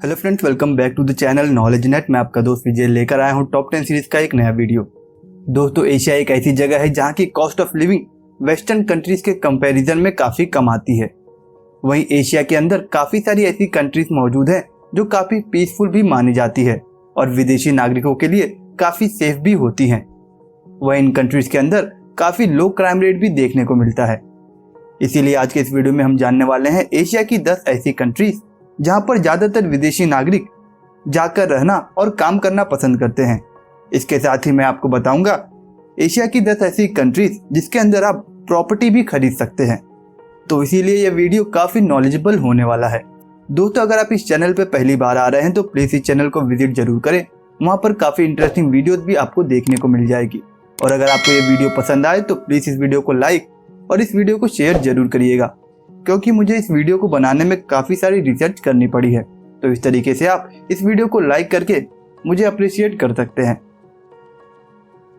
Hello friends, welcome back to the channel knowledge net. मैं आपका दोस्त विजय लेकर आया हूं टॉप 10 सीरीज का एक नया वीडियो। दोस्तों, एशिया एक ऐसी जगह है जहां की cost of living western countries के कंपैरिजन में काफ़ी कम आती है। वहीं एशिया के अंदर काफ़ी सारी ऐसी कंट्रीज मौजूद हैं जो काफ़ी पीसफुल भी मानी जाती है और विदेशी नागरिकों के लिए काफ़ी सेफ भी होती हैं। वहीं इन कंट्रीज के अंदर काफ़ी लो क्राइम रेट भी देखने को मिलता है। इसीलिए आज के इस वीडियो में हम जानने वाले हैं एशिया की 10 ऐसी कंट्रीज जहां पर ज्यादातर विदेशी नागरिक जाकर रहना और काम करना पसंद करते हैं। इसके साथ ही मैं आपको बताऊंगा एशिया की 10 ऐसी कंट्रीज जिसके अंदर आप प्रॉपर्टी भी खरीद सकते हैं। तो इसीलिए यह वीडियो काफी नॉलेजेबल होने वाला है। दोस्तों, अगर आप इस चैनल पर पहली बार आ रहे हैं तो प्लीज इस चैनल को विजिट जरूर करें। वहां पर काफी इंटरेस्टिंग वीडियोस भी आपको देखने को मिल जाएगी। और अगर आपको ये वीडियो पसंद आए तो प्लीज इस वीडियो को लाइक और इस वीडियो को शेयर जरूर करिएगा, क्योंकि मुझे इस वीडियो को बनाने में काफ़ी सारी रिसर्च करनी पड़ी है। तो इस तरीके से आप इस वीडियो को लाइक करके मुझे अप्रिशिएट कर सकते हैं।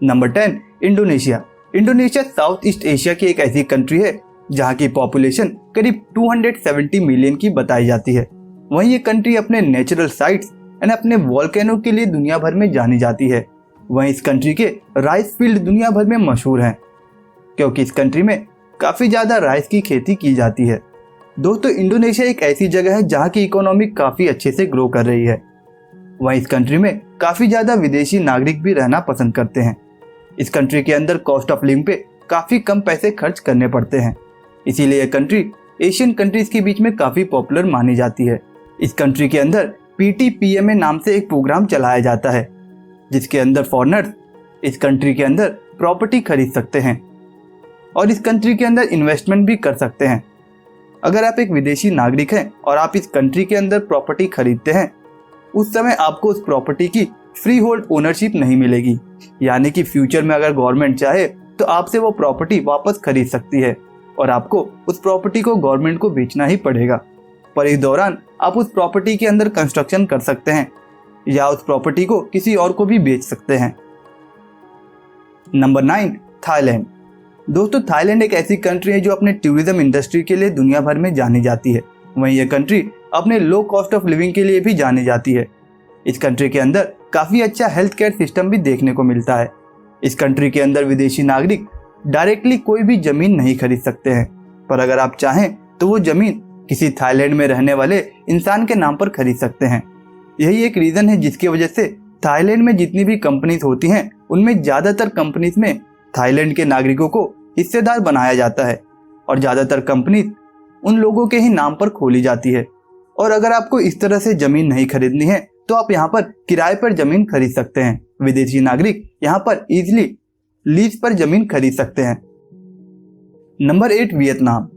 Number 10, Indonesia. Indonesia south east Asia की एक ऐसी कंट्री है जहां की पॉपुलेशन करीब 270 मिलियन की बताई जाती है। वहीं ये कंट्री अपने नेचुरल साइट्स एंड अपने वॉल्केनो के लिए दुनिया भर में जानी जाती है। वहीं इस कंट्री के राइस फील्ड दुनिया भर में मशहूर हैं, क्योंकि इस कंट्री में काफ़ी ज़्यादा राइस की खेती की जाती है। दोस्तों, इंडोनेशिया एक ऐसी जगह है जहाँ की इकोनॉमी काफ़ी अच्छे से ग्रो कर रही है। वहीं इस कंट्री में काफ़ी ज़्यादा विदेशी नागरिक भी रहना पसंद करते हैं। इस कंट्री के अंदर कॉस्ट ऑफ लिविंग पे काफ़ी कम पैसे खर्च करने पड़ते हैं। इसीलिए यह कंट्री एशियन कंट्रीज के बीच में काफ़ी पॉपुलर मानी जाती है। इस कंट्री के अंदर PTPMA नाम से एक प्रोग्राम चलाया जाता है, जिसके अंदर फॉरेनर्स इस कंट्री के अंदर प्रॉपर्टी खरीद सकते हैं और इस कंट्री के अंदर इन्वेस्टमेंट भी कर सकते हैं। अगर आप एक विदेशी नागरिक हैं और आप इस कंट्री के अंदर प्रॉपर्टी खरीदते हैं, उस समय आपको उस प्रॉपर्टी की फ्री होल्ड ओनरशिप नहीं मिलेगी। यानी कि फ्यूचर में अगर गवर्नमेंट चाहे तो आपसे वो प्रॉपर्टी वापस खरीद सकती है और आपको उस प्रॉपर्टी को गवर्नमेंट को बेचना ही पड़ेगा। पर इस दौरान आप उस प्रॉपर्टी के अंदर कंस्ट्रक्शन कर सकते हैं या उस प्रॉपर्टी को किसी और को भी बेच सकते हैं। Number 9, Thailand. दोस्तों, थाईलैंड एक ऐसी कंट्री है जो अपने टूरिज्म इंडस्ट्री के लिए दुनिया भर में जानी जाती है। वहीं यह कंट्री अपने लो कॉस्ट ऑफ लिविंग के लिए भी जानी जाती है। इस कंट्री के अंदर काफ़ी अच्छा हेल्थ केयर सिस्टम भी देखने को मिलता है। इस कंट्री के अंदर विदेशी नागरिक डायरेक्टली कोई भी ज़मीन नहीं खरीद सकते हैं, पर अगर आप चाहें तो वो ज़मीन किसी थाईलैंड में रहने वाले इंसान के नाम पर खरीद सकते हैं। यही एक रीज़न है जिसकी वजह से थाईलैंड में जितनी भी कंपनीज होती हैं उनमें ज़्यादातर कंपनीज में थाईलैंड के नागरिकों को हिस्सेदार बनाया जाता है और ज़्यादातर कंपनीज उन लोगों के ही नाम पर खोली जाती है। और अगर आपको इस तरह से ज़मीन नहीं खरीदनी है तो आप यहाँ पर किराए पर ज़मीन खरीद सकते हैं। विदेशी नागरिक यहाँ पर इजीली लीज पर ज़मीन खरीद सकते हैं। Number 8, Vietnam.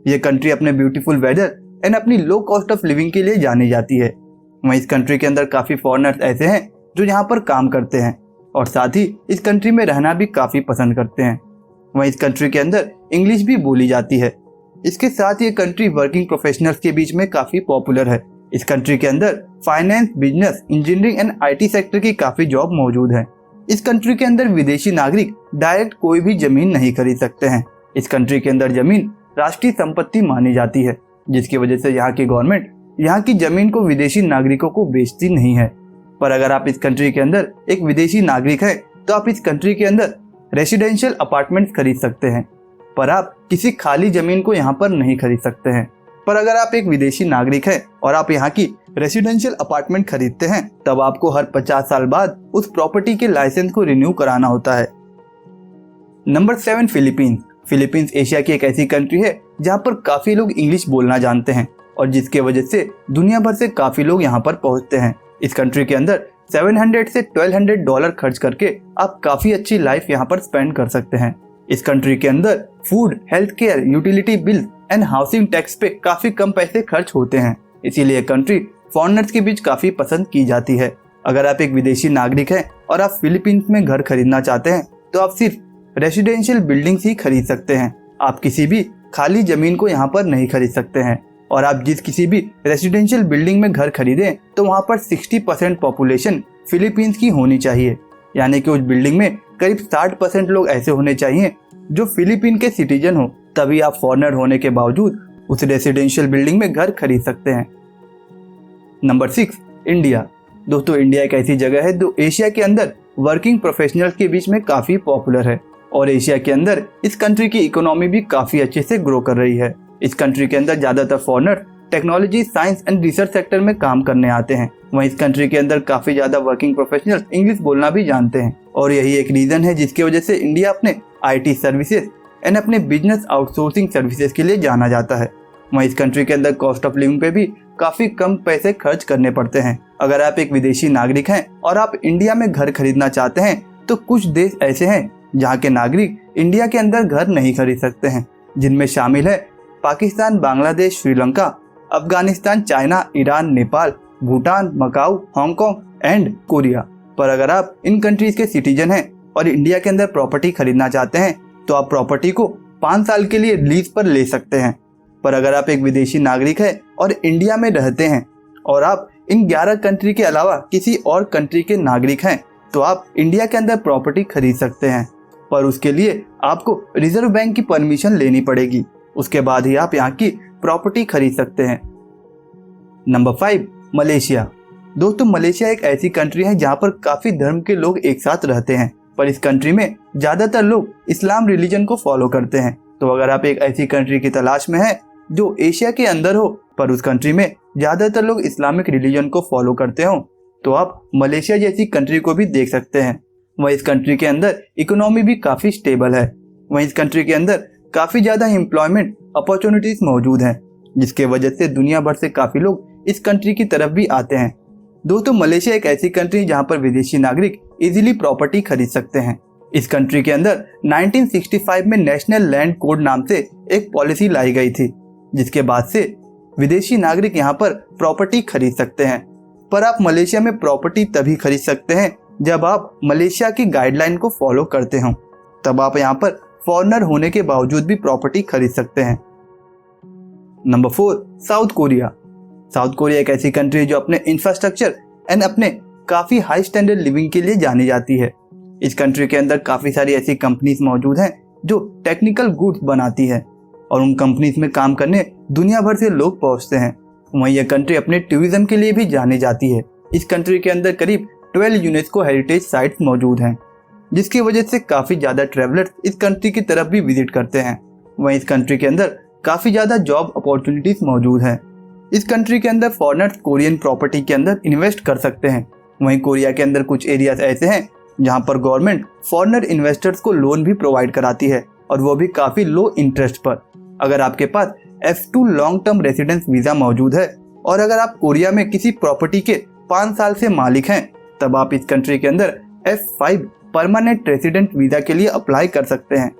यह कंट्री अपने ब्यूटीफुल वेदर एंड अपनी लो कॉस्ट ऑफ लिविंग के लिए जानी जाती है। वहीं इस कंट्री के अंदर काफ़ी फॉरेनर्स ऐसे हैं जो यहाँ पर काम करते हैं और साथ ही इस कंट्री में रहना भी काफ़ी पसंद करते हैं। वहीं इस कंट्री के अंदर इंग्लिश भी बोली जाती है। इसके साथ ये कंट्री वर्किंग प्रोफेशनल्स के बीच में काफ़ी पॉपुलर है। इस कंट्री के अंदर finance, business, engineering and IT sector की काफ़ी जॉब मौजूद है। इस कंट्री के अंदर विदेशी नागरिक डायरेक्ट कोई भी ज़मीन नहीं खरीद सकते हैं। इस कंट्री के अंदर ज़मीन राष्ट्रीय संपत्ति मानी जाती है, जिसकी वजह से यहाँ की गवर्नमेंट यहाँ की ज़मीन को विदेशी नागरिकों को बेचती नहीं है। पर अगर आप इस कंट्री के अंदर एक विदेशी नागरिक हैं तो आप इस कंट्री के अंदर रेसिडेंशियल अपार्टमेंट खरीद सकते हैं, पर आप किसी खाली ज़मीन को यहाँ पर नहीं खरीद सकते हैं। पर अगर आप एक विदेशी नागरिक हैं और आप यहाँ की रेसिडेंशियल अपार्टमेंट खरीदते हैं, तब आपको हर 50 साल बाद उस प्रॉपर्टी के लाइसेंस को रिन्यू कराना होता है। Number 7, Philippines. फिलीपींस एशिया की एक ऐसी कंट्री है जहाँ पर काफ़ी लोग इंग्लिश बोलना जानते हैं और जिसके वजह से दुनिया भर से काफ़ी लोग यहाँ पर पहुँचते हैं। इस कंट्री के अंदर 700 से $1200 खर्च करके आप काफ़ी अच्छी लाइफ यहाँ पर स्पेंड कर सकते हैं। इस कंट्री के अंदर food, health care, utility bill and housing tax पे काफ़ी कम पैसे खर्च होते हैं। इसीलिए कंट्री फॉरेनर्स के बीच काफ़ी पसंद की जाती है। अगर आप एक विदेशी नागरिक हैं और आप फिलीपींस में घर खरीदना चाहते हैं तो आप सिर्फ रेसिडेंशियल बिल्डिंग्स ही खरीद सकते हैं। आप किसी भी खाली ज़मीन को यहाँ पर नहीं खरीद सकते हैं। और आप जिस किसी भी रेसिडेंशियल बिल्डिंग में घर खरीदें तो वहाँ पर 60% पॉपुलेशन फिलीपींस की होनी चाहिए। यानी कि उस बिल्डिंग में करीब 60% लोग ऐसे होने चाहिए जो फिलीपीन के सिटीजन हो, तभी आप फॉरेनर होने के बावजूद उस रेसिडेंशियल बिल्डिंग में घर खरीद सकते हैं। Number 6, India. दोस्तों इंडिया एक ऐसी जगह है जो एशिया के अंदर वर्किंग प्रोफेशनल्स के बीच में काफ़ी पॉपुलर है और एशिया के अंदर इस कंट्री की इकोनॉमी भी काफ़ी अच्छे से ग्रो कर रही है। इस कंट्री के अंदर ज़्यादातर foreigner technology, science and research sector में काम करने आते हैं। वहीं इस कंट्री के अंदर काफ़ी ज़्यादा वर्किंग प्रोफेशनल्स इंग्लिश बोलना भी जानते हैं और यही एक रीज़न है जिसकी वजह से इंडिया अपने IT सर्विसेज एंड अपने बिजनेस आउटसोर्सिंग सर्विसेज के लिए जाना जाता है। वहीं इस कंट्री के अंदर कॉस्ट ऑफ लिविंग पे भी काफ़ी कम पैसे खर्च करने पड़ते हैं। अगर आप एक विदेशी नागरिक हैं और आप इंडिया में घर खरीदना चाहते हैं तो कुछ देश ऐसे हैं जहाँ के नागरिक इंडिया के अंदर घर नहीं खरीद सकते हैं, जिनमें शामिल है Pakistan, Bangladesh, Sri Lanka, Afghanistan, China, Iran, Nepal, Bhutan, Macau, Hong Kong and Korea. पर अगर आप इन कंट्रीज के सिटीजन हैं और इंडिया के अंदर प्रॉपर्टी खरीदना चाहते हैं तो आप प्रॉपर्टी को 5 साल के लिए लीज पर ले सकते हैं। पर अगर आप एक विदेशी नागरिक हैं और इंडिया में रहते हैं और आप इन 11 कंट्री के अलावा किसी और कंट्री के नागरिक हैं तो आप इंडिया के अंदर प्रॉपर्टी खरीद सकते हैं, पर उसके लिए आपको रिजर्व बैंक की परमिशन लेनी पड़ेगी। उसके बाद ही आप यहाँ की प्रॉपर्टी खरीद सकते हैं। Number 5, Malaysia. दोस्तों मलेशिया एक ऐसी कंट्री है जहाँ पर काफ़ी धर्म के लोग एक साथ रहते हैं, पर इस कंट्री में ज़्यादातर लोग इस्लाम रिलीजन को फॉलो करते हैं। तो अगर आप एक ऐसी कंट्री की तलाश में हैं जो एशिया के अंदर हो पर उस कंट्री में ज़्यादातर लोग इस्लामिक रिलीजन को फॉलो करते हो तो आप मलेशिया जैसी कंट्री को भी देख सकते हैं। वहीं इस कंट्री के अंदर इकोनॉमी भी काफ़ी स्टेबल है। वहीं इस कंट्री के अंदर काफ़ी ज़्यादा एम्प्लॉयमेंट अपॉर्चुनिटीज़ मौजूद हैं, जिसके वजह से दुनिया भर से काफ़ी लोग इस कंट्री की तरफ भी आते हैं। दोस्तों मलेशिया एक ऐसी कंट्री जहां पर विदेशी नागरिक इजीली प्रॉपर्टी खरीद सकते हैं। इस कंट्री के अंदर 1965 में नेशनल लैंड कोड नाम से एक पॉलिसी लाई गई थी, जिसके बाद से विदेशी नागरिक यहां पर प्रॉपर्टी खरीद सकते हैं। पर आप मलेशिया में प्रॉपर्टी तभी खरीद सकते हैं जब आप मलेशिया की गाइडलाइन को फॉलो करते हो, तब आप यहां पर फॉरेनर होने के बावजूद भी प्रॉपर्टी खरीद सकते हैं। Number 4, south Korea. South Korea एक ऐसी कंट्री है जो अपने इंफ्रास्ट्रक्चर एंड अपने काफ़ी हाई स्टैंडर्ड लिविंग के लिए जानी जाती है। इस कंट्री के अंदर काफ़ी सारी ऐसी कंपनीज मौजूद हैं जो टेक्निकल गुड्स बनाती है और उन कंपनीज में काम करने दुनिया भर से लोग पहुंचते हैं। वहीं यह कंट्री अपने टूरिज्म के लिए भी जानी जाती है। इस कंट्री के अंदर करीब 12 यूनेस्को हेरिटेज साइट्स मौजूद हैं, जिसकी वजह से काफ़ी ज़्यादा ट्रैवलर्स इस कंट्री की तरफ भी विजिट करते हैं। वहीं इस कंट्री के अंदर काफ़ी ज़्यादा जॉब अपॉर्चुनिटीज़ मौजूद हैं। इस कंट्री के अंदर फॉरेनर्स कोरियन प्रॉपर्टी के अंदर इन्वेस्ट कर सकते हैं। वहीं कोरिया के अंदर कुछ एरियाज ऐसे हैं जहां पर गवर्नमेंट फॉरेनर इन्वेस्टर्स को लोन भी प्रोवाइड कराती है और वो भी काफ़ी लो इंटरेस्ट पर। अगर आपके पास F2 long term residence visa मौजूद है और अगर आप कोरिया में किसी प्रॉपर्टी के 5 साल से मालिक हैं तब आप इस कंट्री के अंदर F5 परमानेंट रेसिडेंट वीज़ा के लिए अप्लाई कर सकते हैं।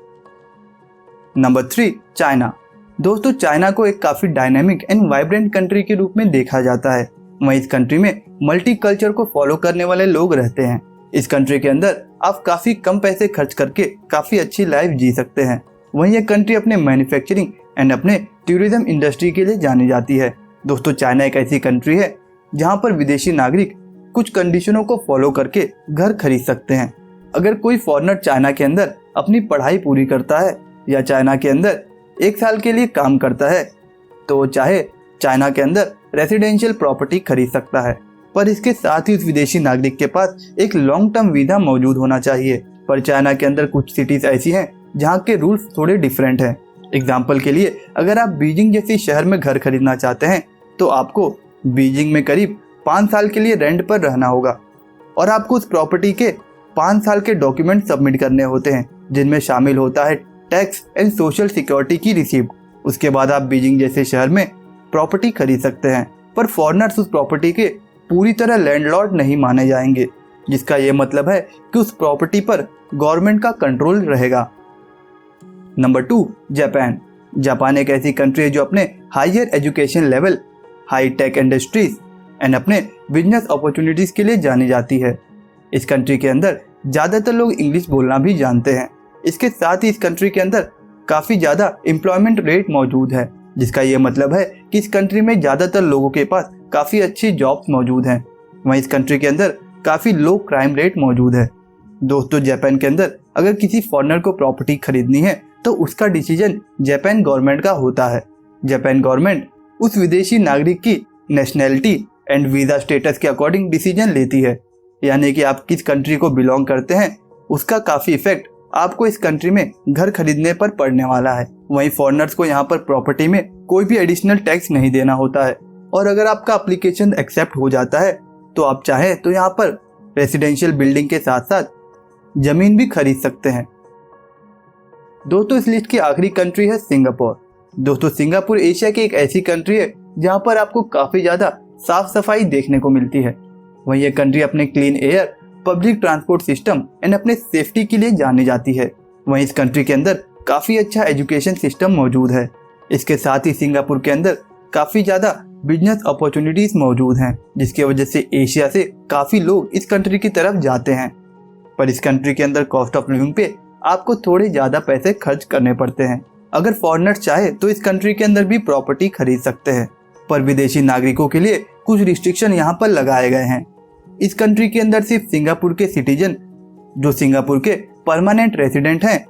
Number 3, China. दोस्तों चाइना को एक काफ़ी डायनामिक एंड वाइब्रेंट कंट्री के रूप में देखा जाता है। वहीं इस कंट्री में मल्टी कल्चर को फॉलो करने वाले लोग रहते हैं। इस कंट्री के अंदर आप काफ़ी कम पैसे खर्च करके काफ़ी अच्छी लाइफ जी सकते हैं। वहीं यह कंट्री अपने मैन्युफैक्चरिंग एंड अपने टूरिज्म इंडस्ट्री के लिए जानी जाती है। दोस्तों चाइना एक ऐसी कंट्री है जहां पर विदेशी नागरिक कुछ कंडीशनों को फॉलो करके घर खरीद सकते हैं। अगर कोई फॉरेनर चाइना के अंदर अपनी पढ़ाई पूरी करता है या चाइना के अंदर 1 साल के लिए काम करता है तो वो चाहे चाइना के अंदर रेसिडेंशियल प्रॉपर्टी खरीद सकता है, पर इसके साथ ही उस विदेशी नागरिक के पास एक लॉन्ग टर्म वीज़ा मौजूद होना चाहिए। पर चाइना के अंदर कुछ सिटीज़ ऐसी हैं जहाँ के रूल्स थोड़े डिफरेंट हैं। एग्जाम्पल के लिए अगर आप बीजिंग जैसी शहर में घर खरीदना चाहते हैं तो आपको बीजिंग में करीब 5 साल के लिए रेंट पर रहना होगा और आपको उस प्रॉपर्टी के 5 साल के डॉक्यूमेंट सबमिट करने होते हैं, जिनमें शामिल होता है टैक्स एंड सोशल सिक्योरिटी की रिसीप्ट। उसके बाद आप बीजिंग जैसे शहर में प्रॉपर्टी खरीद सकते हैं, पर फॉरेनर्स उस प्रॉपर्टी के पूरी तरह लैंडलॉर्ड नहीं माने जाएंगे, जिसका ये मतलब है कि उस प्रॉपर्टी पर गवर्नमेंट का कंट्रोल रहेगा। Number 2, Japan. जापान एक ऐसी कंट्री है जो अपने higher education level, high tech industries and अपने बिजनेस अपॉर्चुनिटीज़ के लिए जानी जाती है। इस कंट्री के अंदर ज़्यादातर लोग इंग्लिश बोलना भी जानते हैं। इसके साथ ही इस कंट्री के अंदर काफ़ी ज़्यादा एम्प्लॉयमेंट रेट मौजूद है, जिसका ये मतलब है कि इस कंट्री में ज़्यादातर लोगों के पास काफ़ी अच्छी जॉब्स मौजूद हैं। वहीं इस कंट्री के अंदर काफ़ी लो क्राइम रेट मौजूद है। दोस्तों जापान के अंदर अगर किसी फॉरेनर को प्रॉपर्टी खरीदनी है तो उसका डिसीजन जापान गवर्नमेंट का होता है। जापान गवर्नमेंट उस विदेशी नागरिक की नेशनैलिटी एंड वीज़ा स्टेटस के अकॉर्डिंग डिसीजन लेती है। यानी कि आप किस कंट्री को बिलोंग करते हैं उसका काफ़ी इफेक्ट आपको इस कंट्री में घर खरीदने पर पड़ने वाला है। वहीं फॉरेनर्स को यहाँ पर प्रॉपर्टी में कोई भी एडिशनल टैक्स नहीं देना होता है, और अगर आपका एप्लीकेशन एक्सेप्ट हो जाता है तो आप चाहे तो यहाँ पर रेसिडेंशियल बिल्डिंग के साथ साथ जमीन भी खरीद सकते हैं। दोस्तों इस लिस्ट की आखिरी कंट्री है सिंगापुर। दोस्तों सिंगापुर एशिया की एक ऐसी कंट्री है जहाँ पर आपको काफ़ी ज़्यादा साफ सफाई देखने को मिलती है। वहीं यह कंट्री अपने clean air, public transport system and अपने सेफ्टी के लिए जानी जाती है। वहीं इस कंट्री के अंदर काफ़ी अच्छा एजुकेशन सिस्टम मौजूद है। इसके साथ ही सिंगापुर के अंदर काफ़ी ज़्यादा बिजनेस अपॉर्चुनिटीज मौजूद हैं, जिसकी वजह से एशिया से काफ़ी लोग इस कंट्री की तरफ जाते हैं। पर इस कंट्री के अंदर कॉस्ट ऑफ लिविंग पे आपको थोड़े ज़्यादा पैसे खर्च करने पड़ते हैं। अगर फॉरेनर्स चाहे तो इस कंट्री के अंदर भी प्रॉपर्टी खरीद सकते हैं, पर विदेशी नागरिकों के लिए कुछ रिस्ट्रिक्शन यहाँ पर लगाए गए हैं। इस कंट्री के अंदर सिर्फ सिंगापुर के सिटीजन जो सिंगापुर के परमानेंट रेसिडेंट हैं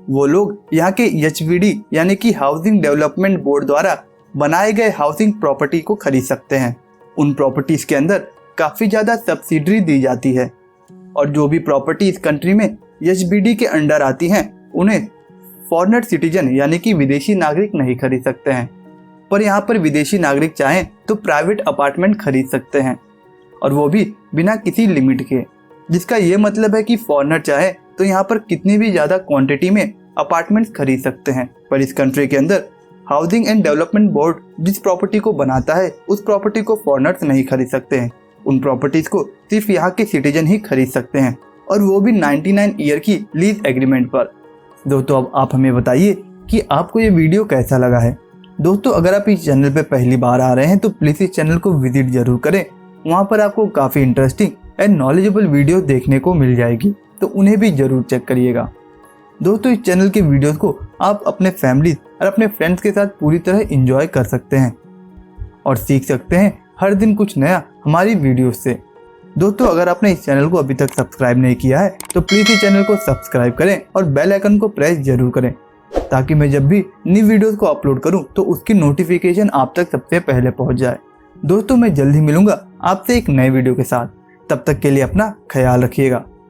वो लोग यहाँ के HVD यानी कि हाउसिंग डेवलपमेंट बोर्ड द्वारा बनाए गए हाउसिंग प्रॉपर्टी को खरीद सकते हैं। उन प्रॉपर्टीज के अंदर काफ़ी ज़्यादा सब्सिडी दी जाती है, और जो भी प्रॉपर्टी इस कंट्री में HVD के अंडर आती हैं उन्हें फॉरेनर सिटीजन यानी कि विदेशी नागरिक नहीं खरीद सकते हैं। पर यहाँ पर विदेशी नागरिक चाहें तो प्राइवेट अपार्टमेंट खरीद सकते हैं, और वो भी बिना किसी लिमिट के, जिसका ये मतलब है कि फॉरेनर चाहे तो यहाँ पर कितनी भी ज़्यादा क्वांटिटी में अपार्टमेंट्स खरीद सकते हैं। पर इस कंट्री के अंदर हाउसिंग एंड डेवलपमेंट बोर्ड जिस प्रॉपर्टी को बनाता है उस प्रॉपर्टी को फॉरेनर्स नहीं खरीद सकते हैं। उन प्रॉपर्टीज़ को सिर्फ यहाँ के सिटीजन ही खरीद सकते हैं, और वो भी 99 ईयर की लीज एग्रीमेंट पर। दोस्तों अब आप हमें बताइए कि आपको ये वीडियो कैसा लगा है। दोस्तों अगर आप इस चैनल पे पहली बार आ रहे हैं तो प्लीज़ इस चैनल को विजिट जरूर करें। वहाँ पर आपको काफ़ी इंटरेस्टिंग एंड नॉलेजेबल वीडियो देखने को मिल जाएगी, तो उन्हें भी जरूर चेक करिएगा। दोस्तों इस चैनल के वीडियोस को आप अपने फैमिली और अपने फ्रेंड्स के साथ पूरी तरह एंजॉय कर सकते हैं और सीख सकते हैं हर दिन कुछ नया हमारी वीडियोस से। दोस्तों अगर आपने इस चैनल को अभी तक सब्सक्राइब नहीं किया है तो प्लीज़ इस चैनल को सब्सक्राइब करें और बेल आइकन को प्रेस जरूर करें, ताकि मैं जब भी न्यू वीडियोस को अपलोड करूं तो उसकी नोटिफिकेशन आप तक सबसे पहले पहुंच जाए। दोस्तों मैं जल्दी मिलूंगा आपसे एक नए वीडियो के साथ, तब तक के लिए अपना ख्याल रखिएगा।